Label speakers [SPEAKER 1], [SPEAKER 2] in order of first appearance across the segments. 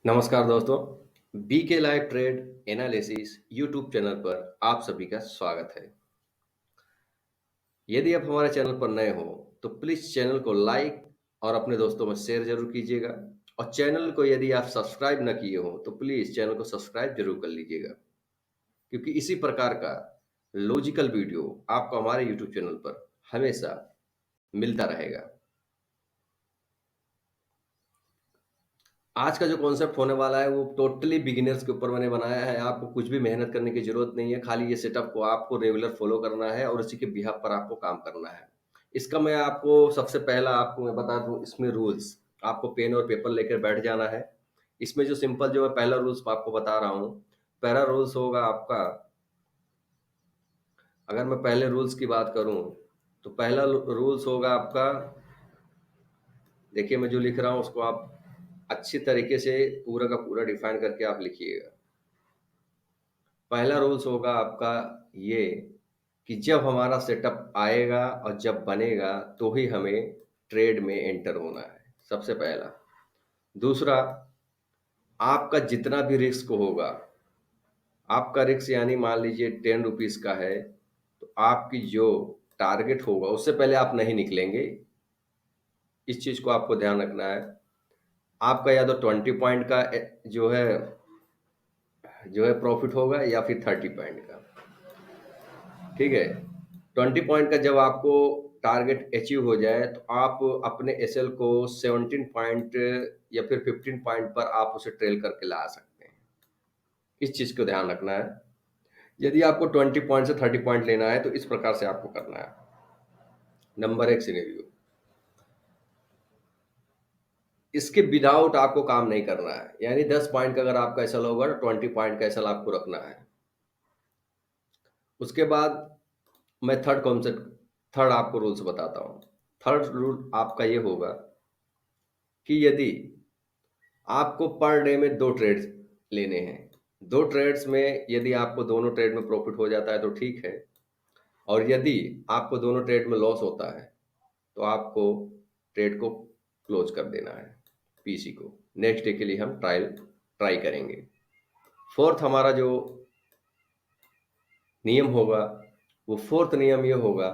[SPEAKER 1] नमस्कार दोस्तों, BK live trade analysis YouTube channel पर आप सभी का स्वागत है। यदि आप हमारे चैनल पर नए हो तो प्लीज़ चैनल को लाइक और अपने दोस्तों में शेयर जरूर कीजिएगा। और चैनल को यदि आप सब्सक्राइब न किए हो तो प्लीज़ चैनल को सब्सक्राइब जरूर कर लीजिएगा, क्योंकि इसी प्रकार का लॉजिकल वीडियो आपको हमारे यूट्यूब चैनल पर हमेशा मिलता रहेगा। आज का जो कॉन्सेप्ट होने वाला है वो टोटली बिगिनर्स के ऊपर मैंने बनाया है। आपको कुछ भी मेहनत करने की ज़रूरत नहीं है, खाली ये सेटअप को आपको रेगुलर फ़ॉलो करना है और उसी के बिहाफ़ पर आपको काम करना है। इसका मैं आपको सबसे पहला आपको मैं बता दूँ इसमें रूल्स, आपको पेन और पेपर लेकर बैठ जाना है। इसमें जो सिंपल जो मैं पहला रूल्स आपको बता रहा हूँ, पहला रूल्स होगा आपका। अगर मैं पहले रूल्स की बात करूँ, तो पहला रूल्स होगा आपका। देखिए मैं जो लिख रहा हूँ उसको आप अच्छी तरीके से पूरा का पूरा डिफाइन करके आप लिखिएगा। पहला रूल्स होगा आपका ये कि जब हमारा सेटअप आएगा और जब बनेगा तो ही हमें ट्रेड में एंटर होना है, सबसे पहला। दूसरा, आपका जितना भी रिस्क होगा, आपका रिस्क यानी मान लीजिए 10 रुपीज़ का है, तो आपकी जो टारगेट होगा उससे पहले आप नहीं निकलेंगे। इस चीज़ को आपको ध्यान रखना है। आपका या तो 20 पॉइंट का जो है प्रॉफिट होगा या फिर 30 पॉइंट का। ठीक है, 20 पॉइंट का जब आपको टारगेट अचीव हो जाए तो आप अपने एसएल को 17 पॉइंट या फिर 15 पॉइंट पर आप उसे ट्रेल करके ला सकते हैं। इस चीज को ध्यान रखना है। यदि आपको 20 पॉइंट से 30 पॉइंट लेना है तो इस प्रकार से आपको करना है। नंबर एक सिनेरियो, इसके विदाउट आपको काम नहीं करना है। यानी 10 पॉइंट का अगर आपका एसएल होगा तो 20 पॉइंट का एसएल आपको रखना है। उसके बाद मैं थर्ड आपको रूल्स बताता हूँ। थर्ड रूल आपका ये होगा कि यदि आपको पर डे में 2 ट्रेड्स लेने हैं, 2 ट्रेड्स में यदि आपको दोनों ट्रेड में प्रॉफिट हो जाता है तो ठीक है, और यदि आपको दोनों ट्रेड में लॉस होता है तो आपको ट्रेड को क्लोज कर देना है, पीसी को। नेक्स्ट डे के लिए हम ट्राई करेंगे। फोर्थ हमारा जो नियम होगा, वो फोर्थ नियम ये होगा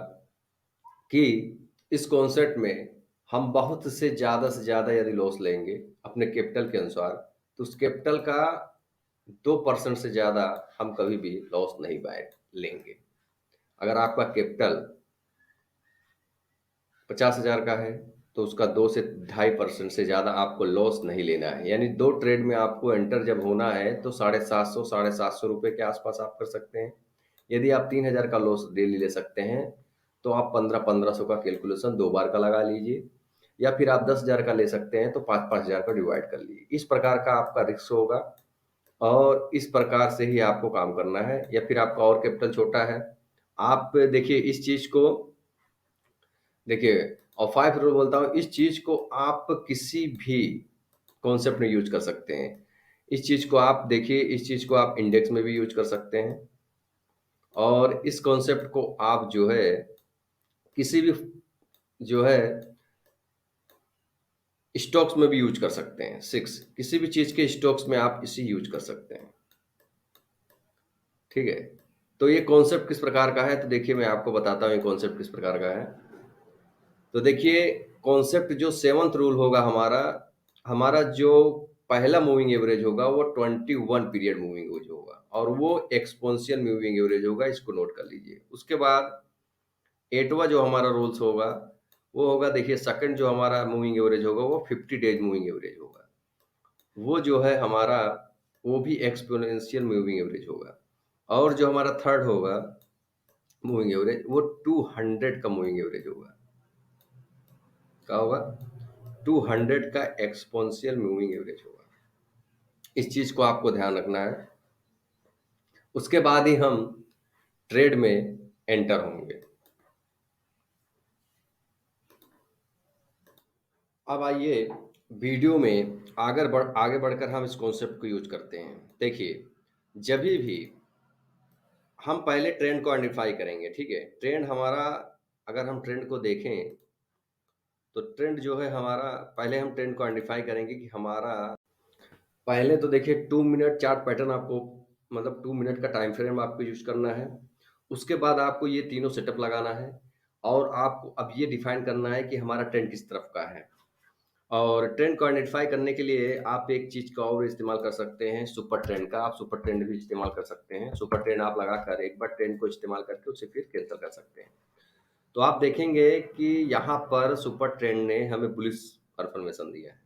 [SPEAKER 1] कि इस कॉन्सेप्ट में हम बहुत से ज़्यादा यदि लॉस लेंगे अपने कैपिटल के अनुसार, तो उस कैपिटल का 2% से ज़्यादा हम कभी भी लॉस नहीं बाय लेंगे। अगर आपका कैपिटल 50,000 का है तो उसका 2 से 2.5% से ज़्यादा आपको लॉस नहीं लेना है। यानी 2 ट्रेड में आपको एंटर जब होना है तो 750 रुपये के आसपास आप कर सकते हैं। यदि आप 3,000 का लॉस डेली ले सकते हैं तो आप 1500 का कैलकुलेशन 2 बार का लगा लीजिए, या फिर आप 10,000 का ले सकते हैं तो 5,000 का डिवाइड कर लीजिए। इस प्रकार का आपका रिस्क होगा और इस प्रकार से ही आपको काम करना है। या फिर आपका और कैपिटल छोटा है, आप देखिए इस चीज़ को देखिए, और 5 रूल बोलता हूँ, इस चीज़ को आप किसी भी कॉन्सेप्ट में यूज कर सकते हैं। इस चीज़ को आप देखिए, इस चीज़ को आप इंडेक्स में भी यूज कर सकते हैं, और इस कॉन्सेप्ट को आप जो है किसी भी जो है स्टॉक्स में भी यूज कर सकते हैं। 6 किसी भी चीज़ के स्टॉक्स में आप इसे यूज कर सकते हैं। ठीक है, तो ये कॉन्सेप्ट किस प्रकार का है, तो देखिए मैं आपको बताता हूँ ये कॉन्सेप्ट किस प्रकार का है। तो देखिए, कॉन्सेप्ट जो 7th रूल होगा हमारा, हमारा जो पहला मूविंग एवरेज होगा वो 21 पीरियड मूविंग एवरेज होगा, और वो एक्सपोनेंशियल मूविंग एवरेज होगा, इसको नोट कर लीजिए। उसके बाद 8वां जो हमारा रूल्स होगा वो होगा, देखिए सेकंड जो हमारा मूविंग एवरेज होगा वो 50 डेज मूविंग एवरेज होगा। वो जो है हमारा, वो भी एक्सपोनेंशियल मूविंग एवरेज होगा। और जो हमारा थर्ड होगा मूविंग एवरेज, वो 200 का मूविंग एवरेज होगा। क्या होगा? 200 का एक्सपोनेंशियल मूविंग एवरेज होगा। इस चीज को आपको ध्यान रखना है। उसके बाद ही हम ट्रेड में एंटर होंगे। अब आइए वीडियो में आगे बढ़कर हम इस कॉन्सेप्ट को यूज करते हैं। देखिए, जब भी हम पहले ट्रेंड को आइडेंटिफाई करेंगे, ठीक है, ट्रेंड हमारा, अगर हम ट्रेंड को देखें तो ट्रेंड जो है हमारा, पहले हम ट्रेंड को आइडेंटिफाई करेंगे कि हमारा पहले तो देखिए 2 मिनट चार्ट पैटर्न आपको मतलब 2 मिनट का टाइम फ्रेम आपको यूज़ करना है। उसके बाद आपको ये तीनों सेटअप लगाना है और आपको अब ये डिफाइन करना है कि हमारा ट्रेंड किस तरफ का है। और ट्रेंड को आइडेंटिफ़ाई करने के लिए आप एक चीज़ का और इस्तेमाल कर सकते हैं, सुपर ट्रेंड का। आप सुपर ट्रेंड भी इस्तेमाल कर सकते हैं। सुपर ट्रेंड आप लगाकर एक बार ट्रेंड को इस्तेमाल करके उसे फिर कैंसल कर सकते हैं। तो आप देखेंगे कि यहाँ पर सुपर ट्रेंड ने हमें बुलिश कन्फर्मेशन दिया है।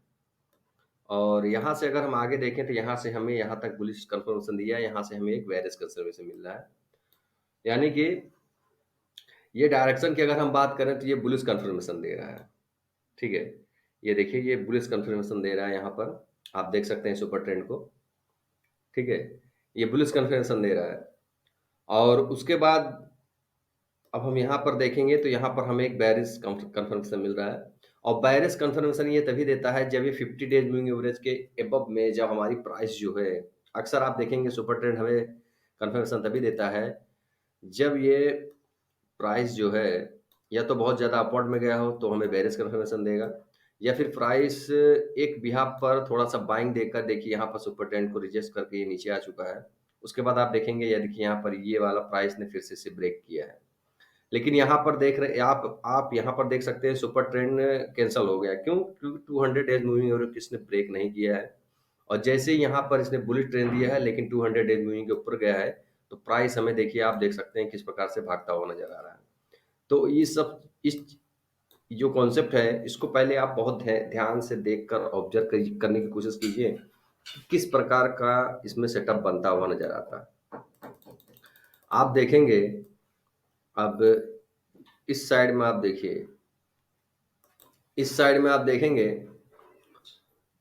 [SPEAKER 1] और यहाँ से अगर हम आगे देखें तो यहाँ से हमें यहाँ तक बुलिश कन्फर्मेशन दिया है, यहाँ से हमें एक बेयरिश कन्फर्मेशन मिल रहा है। यानी कि ये डायरेक्शन की अगर हम बात करें तो ये बुलिश कन्फर्मेशन दे रहा है, ठीक है? ये देखिए ये बुलिश कन्फर्मेशन दे रहा है यहाँ पर, आप देख सकते हैं सुपर ट्रेंड को, ठीक है? ये बुलिश कन्फर्मेशन दे रहा है और उसके बाद अब हम यहाँ पर देखेंगे तो यहाँ पर हमें एक बेयरिश कन्फर्मेशन मिल रहा है और बेयरिश कन्फर्मेशन ये तभी देता है जब ये 50 डेज मूविंग एवरेज के एबव में जब हमारी प्राइस जो है, अक्सर आप देखेंगे सुपर ट्रेंड हमें कन्फर्मेशन तभी देता है जब ये प्राइस जो है या तो बहुत ज़्यादा अपवर्ड में गया हो तो हमें बेयरिश कन्फर्मेशन देगा या फिर प्राइस एक बिहाफ पर थोड़ा-सा बाइंग देकर देखिए यहाँ पर सुपर ट्रेंड को रिजेक्ट करके ये नीचे आ चुका है। उसके बाद आप देखेंगे या देखिए यहाँ पर ये वाला प्राइस ने फिर से इसे ब्रेक किया है। लेकिन यहाँ पर देख रहे आप यहाँ पर देख सकते हैं सुपर ट्रेंड कैंसल हो गया। क्यों? क्योंकि 200 डेज़ मूविंग एवरेज इसने ब्रेक नहीं किया है और जैसे ही यहाँ पर इसने बुलिश ट्रेंड दिया है लेकिन 200 डेज़ मूविंग के ऊपर गया है, तो प्राइस हमें देखिए आप देख सकते हैं किस प्रकार से भागता हुआ नज़र आ रहा है। तो ये सब इस जो कॉन्सेप्ट है इसको पहले आप बहुत ध्यान से देखकर ऑब्जर्व करने की कोशिश कीजिए कि किस प्रकार का इसमें सेटअप बनता हुआ नज़र आता है। आप देखेंगे अब इस साइड में आप देखिए, इस साइड में आप देखेंगे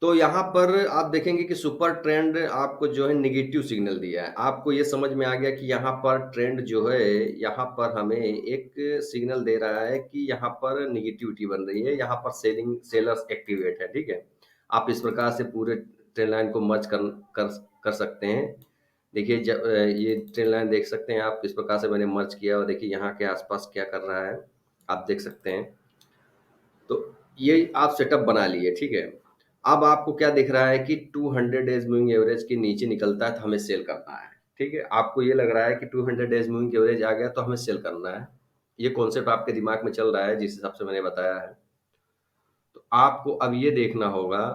[SPEAKER 1] तो यहाँ पर आप देखेंगे कि सुपर ट्रेंड आपको जो है नेगेटिव सिग्नल दिया है। आपको ये समझ में आ गया कि यहाँ पर ट्रेंड जो है, यहाँ पर हमें एक सिग्नल दे रहा है कि यहाँ पर नेगेटिविटी बन रही है, यहाँ पर सेलर्स एक्टिवेट है, ठीक है? आप इस प्रकार से पूरे ट्रेंड लाइन को मर्ज कर कर सकते हैं। देखिए ये ट्रेंड लाइन देख सकते हैं आप, इस प्रकार से मैंने मर्ज किया और देखिए यहाँ के आसपास क्या कर रहा है, आप देख सकते हैं। तो ये आप सेटअप बना लिए, ठीक है? अब आपको क्या दिख रहा है कि 200 डेज़ मूविंग एवरेज के नीचे निकलता है तो हमें सेल करना है, ठीक है? आपको ये लग रहा है कि 200 डेज़ मूविंग एवरेज आ गया तो हमें सेल करना है। ये कॉन्सेप्ट आपके दिमाग में चल रहा है जिस हिसाब से मैंने बताया है। तो आपको अब ये देखना होगा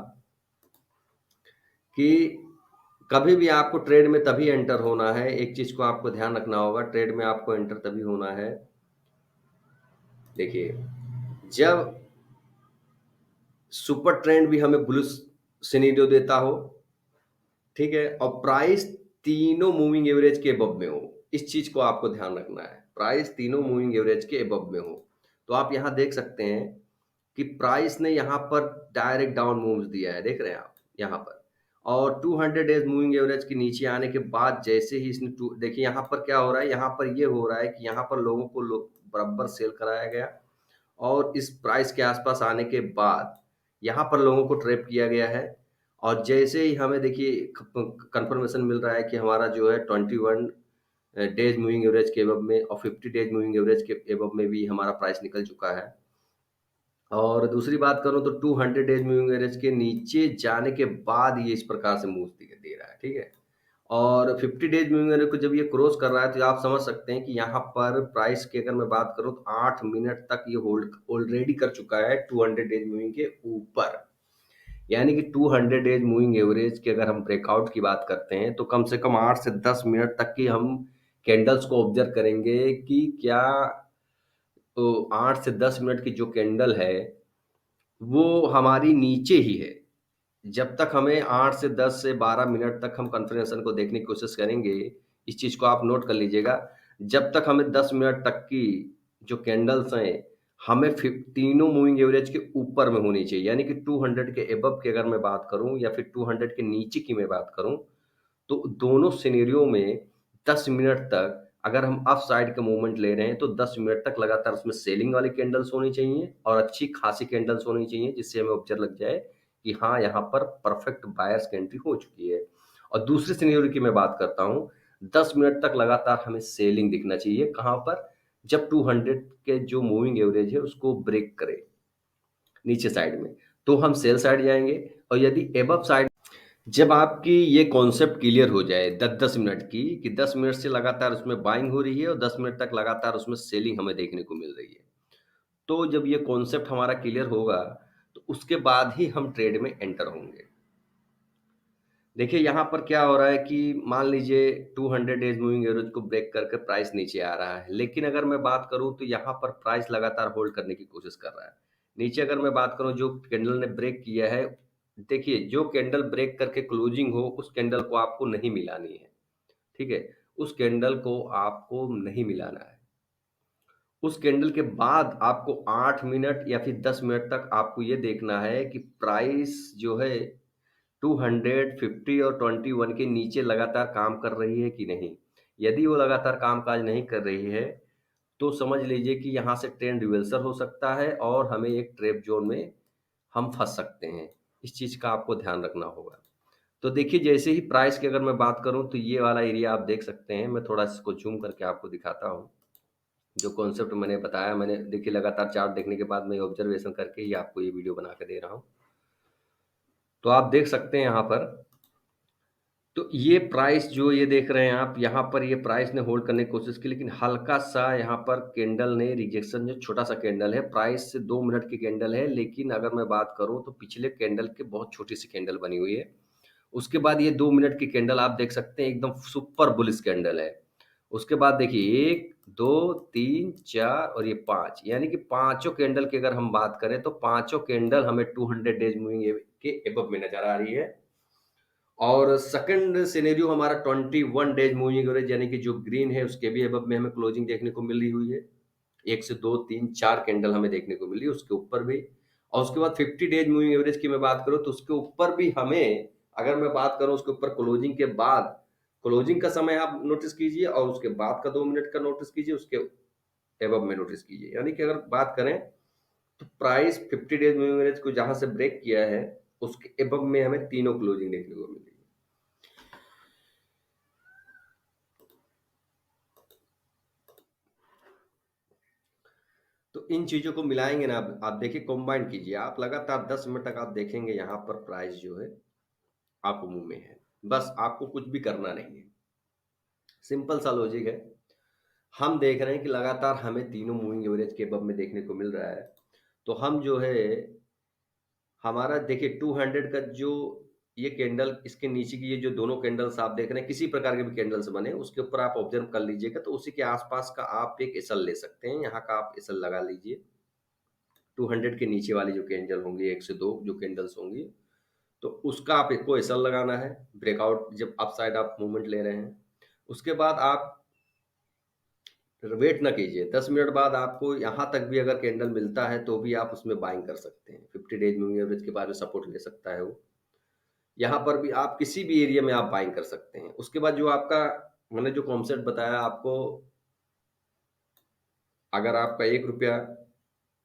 [SPEAKER 1] कि कभी भी आपको ट्रेड में तभी एंटर होना है, एक चीज़ को आपको ध्यान रखना होगा, ट्रेड में आपको एंटर तभी होना है, देखिए, जब सुपर ट्रेंड भी हमें बुलिश सिनेरियो देता हो, ठीक है? और प्राइस तीनों मूविंग एवरेज के अबव में हो, इस चीज़ को आपको ध्यान रखना है। प्राइस तीनों मूविंग एवरेज के अबव में हो। तो आप यहाँ देख सकते हैं कि प्राइस ने यहाँ पर डायरेक्ट डाउन मूव्स दिया है, देख रहे हैं आप यहाँ पर। और 200 डेज़ मूविंग एवरेज के नीचे आने के बाद जैसे ही इसने टू देखिए यहाँ पर क्या हो रहा है, यहाँ पर ये हो रहा है कि यहाँ पर लोगों को बराबर सेल कराया गया और इस प्राइस के आसपास आने के बाद यहाँ पर लोगों को ट्रैप किया गया है और जैसे ही हमें देखिए कंफर्मेशन मिल रहा है कि हमारा जो है 21 डेज मूविंग एवरेज के एबव में और 50 डेज मूविंग एवरेज के एबव में भी हमारा प्राइस निकल चुका है और दूसरी बात करूं तो 200 डेज मूविंग एवरेज के नीचे जाने के बाद ये इस प्रकार से मूव दे रहा है, ठीक है? और 50 डेज मूविंग एवरेज को जब ये क्रॉस कर रहा है तो आप समझ सकते हैं कि यहाँ पर प्राइस की अगर मैं बात करूँ तो 8 मिनट तक ये होल्ड ऑलरेडी कर चुका है 200 डेज मूविंग के ऊपर। यानी कि 200 डेज मूविंग एवरेज की अगर हम ब्रेकआउट की बात करते हैं तो कम से कम 8 से 10 मिनट तक की हम कैंडल्स को ऑब्जर्व करेंगे कि क्या 8 से 10 मिनट की जो कैंडल है वो हमारी नीचे ही है। जब तक हमें 8 से 10 से 12 मिनट तक हम कन्फर्मेशन को देखने की कोशिश करेंगे, इस चीज़ को आप नोट कर लीजिएगा। जब तक हमें 10 मिनट तक की जो कैंडल्स हैं, हमें तीनों मूविंग एवरेज के ऊपर में होनी चाहिए। यानी कि 200 के अबव की अगर मैं बात करूँ या फिर 200 के नीचे की मैं बात करूँ, तो दोनों सिनेरियो में 10 मिनट तक अगर हम अप साइड का मूवमेंट ले रहे हैं, तो 10 मिनट तक लगातार उसमें सेलिंग वाली कैंडल्स होनी चाहिए और अच्छी खासी कैंडल्स होनी चाहिए, जिससे हमें ऑब्जर्व लग जाए कि हाँ, यहाँ पर परफेक्ट बायर्स की एंट्री हो चुकी है। और दूसरे सिनेरियो की मैं बात करता हूँ, 10 मिनट तक लगातार हमें सेलिंग दिखना चाहिए, कहाँ पर? जब 200 के जो मूविंग एवरेज है, उसको ब्रेक करे नीचे साइड में, तो हम सेल साइड जाएँगे और यदि अबव साइड जब आपकी ये कॉन्सेप्ट क्लियर हो जाए 10-10 मिनट की कि 10 मिनट से लगातार उसमें बाइंग हो रही है और 10 मिनट तक लगातार उसमें सेलिंग हमें देखने को मिल रही है। तो जब ये कॉन्सेप्ट हमारा क्लियर होगा, तो उसके बाद ही हम ट्रेड में एंटर होंगे। देखिए यहाँ पर क्या हो रहा है कि मान लीजिए 200 डेज़ मूविंग एवरेज को ब्रेक करके प्राइस नीचे आ रहा है। लेकिन अगर मैं बात करूँ तो यहाँ पर प्राइस लगातार होल्ड करने की कोशिश कर रहा है। नीचे अगर मैं बात करूँ जो कैंडल ने ब्रेक किया है, देखिए जो कैंडल ब्रेक करके क्लोजिंग हो उस कैंडल को आपको नहीं मिलानी है, ठीक है? उस कैंडल को आपको नहीं मिलाना है। उस कैंडल के बाद आपको 8 मिनट या फिर 10 मिनट तक आपको ये देखना है कि प्राइस जो है 250 और 21 के नीचे लगातार काम कर रही है कि नहीं। यदि वो लगातार काम-काज नहीं कर रही है, तो समझ लीजिए कि यहाँ से ट्रेंड रिवर्सल हो सकता है और हमें एक ट्रैप ज़ोन में हम फँस सकते हैं। इस चीज़ का आपको ध्यान रखना होगा। तो देखिए जैसे ही प्राइस की अगर मैं बात करूँ तो ये वाला एरिया आप देख सकते हैं। मैं थोड़ा इसको ज़ूम करके आपको दिखाता हूँ। जो कॉन्सेप्ट मैंने बताया, मैंने देखिए लगातार चार्ट देखने के बाद मैं ऑब्जर्वेशन करके ही आपको ये वीडियो बना के दे रहा हूँ। तो आप देख सकते हैं यहाँ पर, तो ये प्राइस जो ये देख रहे हैं आप, यहाँ पर ये प्राइस ने होल्ड करने की कोशिश की, लेकिन हल्का-सा यहाँ पर कैंडल ने रिजेक्शन, जो छोटा-सा कैंडल है, प्राइस से 2 मिनट की कैंडल है, लेकिन अगर मैं बात करूँ तो पिछले कैंडल के बहुत छोटी-सी कैंडल बनी हुई है। उसके बाद ये 2 मिनट की कैंडल आप देख सकते हैं, एकदम सुपर बुलिश कैंडल है। उसके बाद देखिए 1, 2, 3, 4 और ये 5, यानी कि पाँचों कैंडल की अगर हम बात करें तो पाँचों कैंडल हमें 200 डेज़ मूविंग के एबव में नज़र आ रही है। और सेकंड सिनेरियो हमारा 21 डेज़ मूविंग एवरेज, यानी कि जो ग्रीन है उसके भी अबव में हमें क्लोजिंग देखने को मिली हुई है। 1 से 2, 3, 4 कैंडल हमें देखने को मिली, उसके ऊपर भी। और उसके बाद 50 डेज़ मूविंग एवरेज की मैं बात करूँ तो उसके ऊपर भी हमें, अगर मैं बात करूँ उसके ऊपर क्लोजिंग के बाद, क्लोजिंग का समय आप नोटिस कीजिए और उसके बाद का 2 मिनट का नोटिस कीजिए, उसके अबव में नोटिस कीजिए। यानी कि अगर बात करें तो प्राइस 50 डेज़ मूविंग एवरेज को जहाँ से ब्रेक किया है, उसके अबव में हमें तीनों क्लोजिंग देखने को मिली। तो इन चीज़ों को मिलाएँगे ना, आप देखिए कंबाइन कीजिए, आप लगातार 10 मिनट तक आप देखेंगे यहाँ पर प्राइस जो है अप मूव में है। बस आपको कुछ भी करना नहीं है। सिंपल सा लॉजिक है। हम देख रहे हैं कि लगातार हमें तीनों मूविंग एवरेज के अबव में देखने को मिल रहा है। तो हम जो है, हमारा देखिए 200 का जो ये कैंडल, इसके नीचे की ये जो दोनों कैंडल्स आप देख रहे हैं, किसी प्रकार के भी कैंडल्स बने, उसके ऊपर आप ऑब्जर्व कर लीजिएगा तो उसी के आस-पास का आप एक एसएल ले सकते हैं। यहाँ का आप एसएल लगा लीजिए। 200 के नीचे वाली जो कैंडल होंगी, 1 से 2 जो कैंडल्स होंगी, तो उसका आप एक को एसएल लगाना है, ब्रेकआउट जब अपसाइड आप मूवमेंट ले रहे हैं। उसके बाद आप वेट ना कीजिए, 10 मिनट बाद आपको यहाँ तक भी अगर कैंडल मिलता है, तो भी आप उसमें बाइंग कर सकते हैं। 50 डेज़ मूविंग एवरेज के बाद में सपोर्ट ले सकता है वो। यहाँ पर भी आप किसी भी एरिया में आप बाइंग कर सकते हैं। उसके बाद जो आपका, मैंने जो कॉन्सेप्ट बताया आपको, अगर आपका ₹1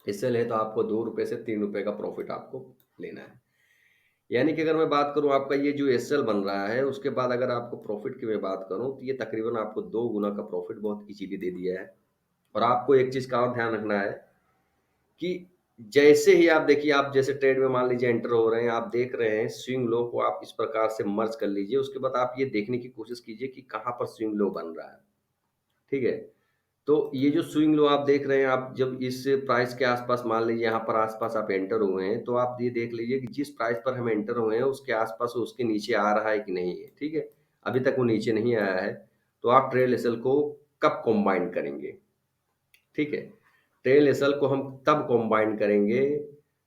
[SPEAKER 1] एसएल है, तो आपको ₹2 से ₹3 का प्रॉफ़िट आपको लेना है। यानी कि अगर मैं बात करूँ आपका ये जो एसएल बन रहा है, उसके बाद अगर आपको प्रॉफ़िट की मैं बात करूँ, तो ये तकरीबन आपको 2 गुना का प्रॉफ़िट बहुत ईज़िली दे दिया है। और आपको एक चीज़ का और ध्यान रखना है कि जैसे ही आप देखिए, आप जैसे ट्रेड में मान लीजिए एंटर हो रहे हैं, आप देख रहे हैं स्विंग लो को आप इस प्रकार से मर्ज कर लीजिए। उसके बाद आप ये देखने की कोशिश कीजिए कि कहाँ पर स्विंग लो बन रहा है, ठीक है? तो ये जो स्विंग लो आप देख रहे हैं, आप जब इस प्राइस के आस-पास मान लीजिए यहाँ पर आस-पास आप एंटर हुए हैं, तो आप ये देख लीजिए कि जिस प्राइस पर हम एंटर हुए हैं, उसके आस-पास उसके नीचे आ रहा है कि नहीं है, ठीक है? अभी तक वो नीचे नहीं आया है, तो आप ट्रेल एसएल को कब कॉम्बाइन करेंगे, ठीक है? ट्रेल एसएल को हम तब कॉम्बाइन करेंगे,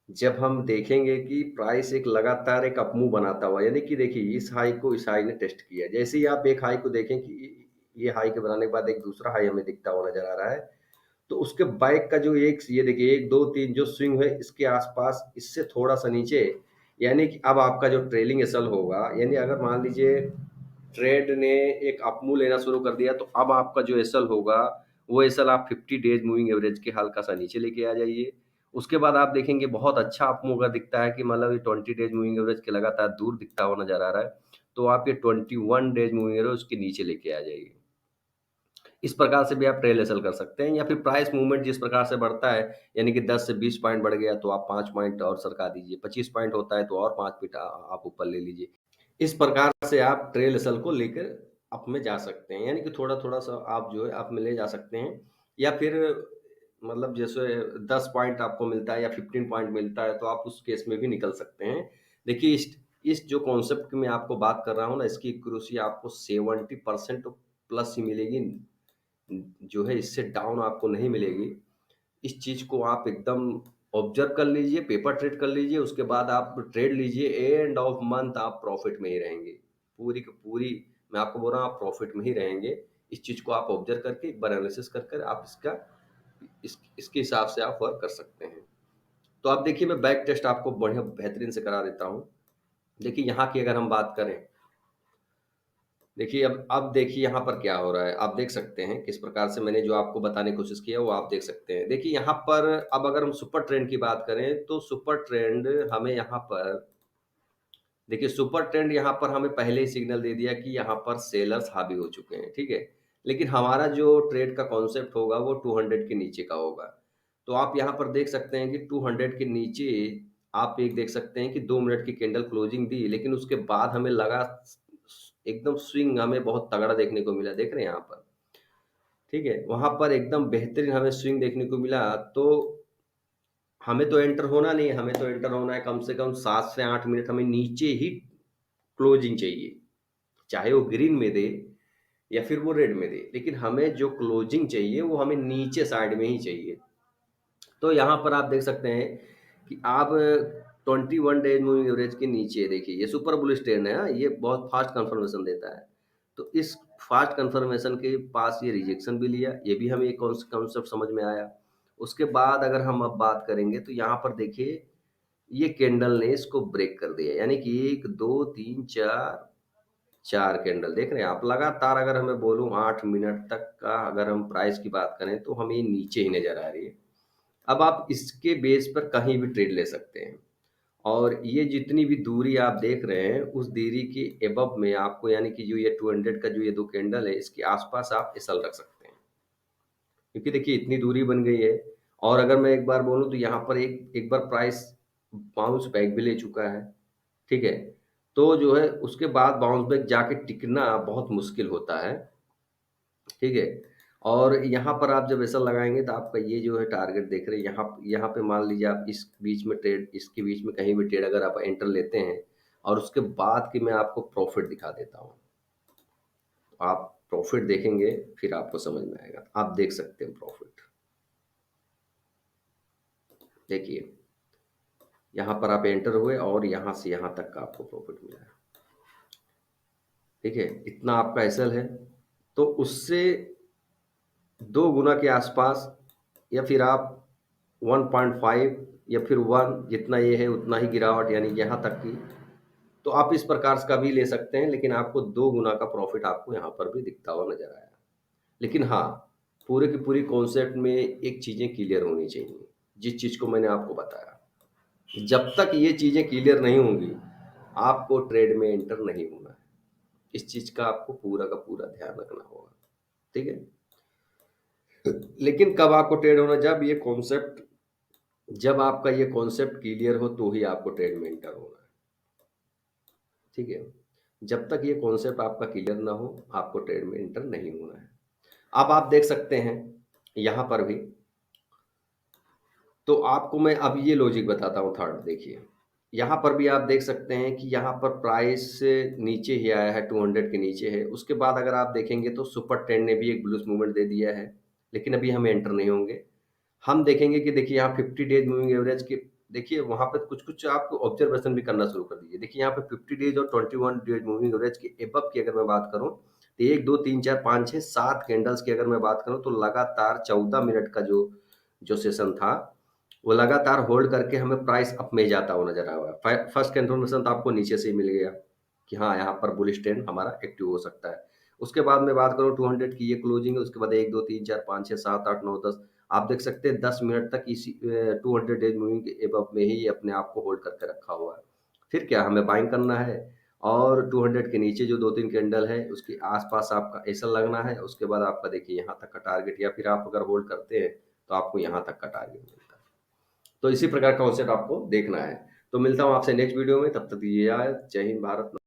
[SPEAKER 1] जब हम देखेंगे कि प्राइस एक लगातार एक अप मूव बनाता हुआ, यानी कि देखिए इस हाई को इस हाई ने टेस्ट किया। जैसे ही आप एक हाई को देखें कि ये हाई के बनाने के बाद एक दूसरा हाई हमें दिखता हुआ नज़र आ रहा है, तो उसके बैक का जो एक, ये देखिए 1, 2, 3 जो स्विंग है इसके आसपास, इससे थोड़ा-सा नीचे, यानी कि अब आपका जो ट्रेलिंग एसएल होगा, यानी अगर मान लीजिए ट्रेड ने एक अप मूव लेना शुरू कर दिया, तो अब आपका जो एसएल होगा, वो एसएल आप 50 डेज़ मूविंग एवरेज के हल्का-सा नीचे लेके आ जाइए। उसके बाद आप देखेंगे बहुत अच्छा अप मूव अगर दिखता है कि मतलब ये 20 डेज़ मूविंग एवरेज के लगातार दूर दिखता हुआ नज़र आ रहा है, तो आप ये 21 डेज़ मूविंग एवरेज उसके नीचे लेके आ जाइए। इस प्रकार से भी आप ट्रेल एसएल कर सकते हैं, या फिर प्राइस मूवमेंट जिस प्रकार से बढ़ता है, यानी कि 10 से 20 पॉइंट बढ़ गया तो आप 5 पॉइंट और सरका दीजिए, 25 पॉइंट होता है तो और 5 पॉइंट आप ऊपर ले लीजिए। इस प्रकार से आप ट्रेल एसएल को लेकर अप में जा सकते हैं, यानी कि थोड़ा-थोड़ा सा आप जो है अप में ले जा सकते हैं, या फिर मतलब जैसे 10 पॉइंट आपको मिलता है या 15 पॉइंट मिलता है, तो आप उस केस में भी निकल सकते हैं। देखिए इस जो कॉन्सेप्ट की मैं आपको बात कर रहा हूँ ना, इसकी एक्यूरेसी आपको 70% प्लस ही मिलेगी, जो है इससे डाउन आपको नहीं मिलेगी। इस चीज़ को आप एकदम ऑब्ज़र्व कर लीजिए, पेपर ट्रेड कर लीजिए, उसके बाद आप ट्रेड लीजिए, एंड ऑफ मंथ आप प्रॉफ़िट में ही रहेंगे। पूरी की पूरी मैं आपको बोल रहा हूँ आप प्रॉफ़िट में ही रहेंगे। इस चीज़ को आप ऑब्ज़र्व करके एक बार एनालिसिस कर कर आप इसके हिसाब से आप वर्क कर सकते हैं। तो आप देखिए मैं बैक टेस्ट आपको बढ़िया बेहतरीन से करा देता हूँ। देखिए यहाँ की अगर हम बात करें, देखिए अब देखिए यहाँ पर क्या हो रहा है। आप देख सकते हैं किस प्रकार से मैंने जो आपको बताने की कोशिश की है वो आप देख सकते हैं। देखिए यहाँ पर अब अगर हम सुपर ट्रेंड की बात करें तो सुपर ट्रेंड हमें यहाँ पर, देखिए सुपर ट्रेंड यहाँ पर हमें पहले ही सिग्नल दे दिया कि यहाँ पर सेलर्स हावी हो चुके हैं, ठीक है। लेकिन हमारा जो ट्रेड का कॉन्सेप्ट होगा वो 200 के नीचे का होगा। तो आप यहाँ पर देख सकते हैं कि 200 के नीचे आप एक देख सकते हैं कि 2 मिनट की कैंडल क्लोजिंग दी, लेकिन उसके बाद हमें लगा एकदम स्विंग हमें बहुत तगड़ा देखने को मिला, देख रहे हैं यहाँ पर, ठीक है। वहां पर एकदम बेहतरीन हमें स्विंग देखने को मिला। तो हमें तो एंटर होना नहीं है, हमें तो एंटर होना है कम से कम 7 से 8 मिनट हमें नीचे ही क्लोजिंग चाहिए, चाहे वो ग्रीन में दे या फिर वो रेड में दे, लेकिन हमें जो क्लोजिंग चाहिए वो हमें नीचे साइड में ही चाहिए। तो यहाँ पर आप देख सकते हैं कि आप 21 डेज मूविंग एवरेज के नीचे देखिए, ये सुपर बुलिश ट्रेंड है, हाँ, ये बहुत फास्ट कंफर्मेशन देता है। तो इस फास्ट कंफर्मेशन के पास ये रिजेक्शन भी लिया, ये भी हमें एक कॉन्सेप्ट समझ में आया। उसके बाद अगर हम अब बात करेंगे तो यहाँ पर देखिए ये कैंडल ने इसको ब्रेक कर दिया, यानी कि 1 2 3 4 4 कैंडल देख रहे हैं आप लगातार। अगर हमें बोलूं 8 मिनट तक का अगर हम प्राइस की बात करें तो हमें ये नीचे ही नजर आ रही है। अब आप इसके बेस पर कहीं भी ट्रेड ले सकते हैं, और ये जितनी भी दूरी आप देख रहे हैं उस दूरी के एबव में आपको, यानी कि जो ये 200 का जो ये दो कैंडल है इसके आसपास आप एसएल रख सकते हैं, क्योंकि देखिए इतनी दूरी बन गई है। और अगर मैं एक बार बोलूं तो यहाँ पर एक एक बार प्राइस बाउंस बैक भी ले चुका है, ठीक है। तो जो है उसके बाद बाउंस बैक जाके टिकना बहुत मुश्किल होता है, ठीक है। और यहाँ पर आप जब ऐसा लगाएंगे तो आपका ये जो है टारगेट देख रहे हैं, यहाँ यहाँ पे मान लीजिए आप इस बीच में ट्रेड, इसके बीच में कहीं भी ट्रेड अगर आप एंटर लेते हैं, और उसके बाद की मैं आपको प्रॉफिट दिखा देता हूँ। आप प्रॉफिट देखेंगे फिर आपको समझ में आएगा। आप देख सकते हैं प्रॉफिट, देखिए यहाँ पर आप एंटर हुए और यहाँ से यहाँ तक का आपको प्रॉफिट मिला है, ठीक है। इतना आपका एसएल है, तो उससे 2 गुना के आसपास, या फिर आप 1.5 या फिर 1 जितना ये है उतना ही गिरावट, यानी यहाँ तक की। तो आप इस प्रकार का भी ले सकते हैं, लेकिन आपको 2 गुना का प्रॉफिट आपको यहाँ पर भी दिखता हुआ नजर आया। लेकिन हाँ, पूरे की पूरी कॉन्सेप्ट में एक चीज़ें क्लियर होनी चाहिए, जिस चीज़ को मैंने आपको बताया। जब तक ये चीज़ें क्लियर नहीं होंगी आपको ट्रेड में एंटर नहीं होना है। इस चीज़ का आपको पूरा का पूरा ध्यान रखना होगा, ठीक है। लेकिन कब आपको ट्रेड होना, जब आपका ये कॉन्सेप्ट क्लियर हो तो ही आपको ट्रेड में एंटर होना है, ठीक है। जब तक ये कॉन्सेप्ट आपका क्लियर ना हो आपको ट्रेड में एंटर नहीं होना है। अब आप देख सकते हैं यहाँ पर भी, तो आपको मैं अब ये लॉजिक बताता हूँ थर्ड। देखिए यहाँ पर भी आप देख सकते हैं कि यहाँ पर प्राइस नीचे ही आया है, 200 के नीचे है। उसके बाद अगर आप देखेंगे तो सुपर ट्रेंड ने भी एक बुलिश मूवमेंट दे दिया है, लेकिन अभी हम एंटर नहीं होंगे। हम देखेंगे कि देखिए यहाँ 50 डेज मूविंग एवरेज के, देखिए वहाँ पे कुछ-कुछ आप ऑब्जर्वेशन भी करना शुरू कर दीजिए। देखिए यहाँ पे 50 डेज और 21 डेज मूविंग एवरेज के एबव की अगर मैं बात करूँ, तो 1, 2, 3, 4, 5, 6, 7 कैंडल्स की अगर मैं बात करूँ तो लगातार 14 मिनट का जो जो सेशन था, वो लगातार होल्ड करके हमें प्राइस अप में जाता हुआ नज़र आया। फर्स्ट कंफर्मेशन तो आपको नीचे से ही मिल गया कि हाँ, यहाँ पर बुलिश ट्रेंड हमारा एक्टिव हो सकता है। उसके बाद मैं बात करूँ 200 की ये क्लोजिंग है, उसके बाद 1, 2, 3, 4, 5, 6, 7, 8, 9, 10, आप देख सकते हैं 10 मिनट तक इसी 200 डेज मूविंग के एबव में ही ये अपने आप को होल्ड करके रखा हुआ है। फिर क्या हमें बाइंग करना है, और 200 के नीचे जो 2-3 कैंडल है उसके आसपास आपका एसल लगना है। उसके बाद आपका देखिए यहाँ तक का टारगेट, या फिर आप अगर होल्ड करते हैं तो आपको यहाँ तक का टारगेट मिलता है। तो इसी प्रकार का कॉन्सेप्ट आपको देखना है। तो मिलता हूँ आपसे नेक्स्ट वीडियो में, तब तक दीजिए जय हिंद, भारत।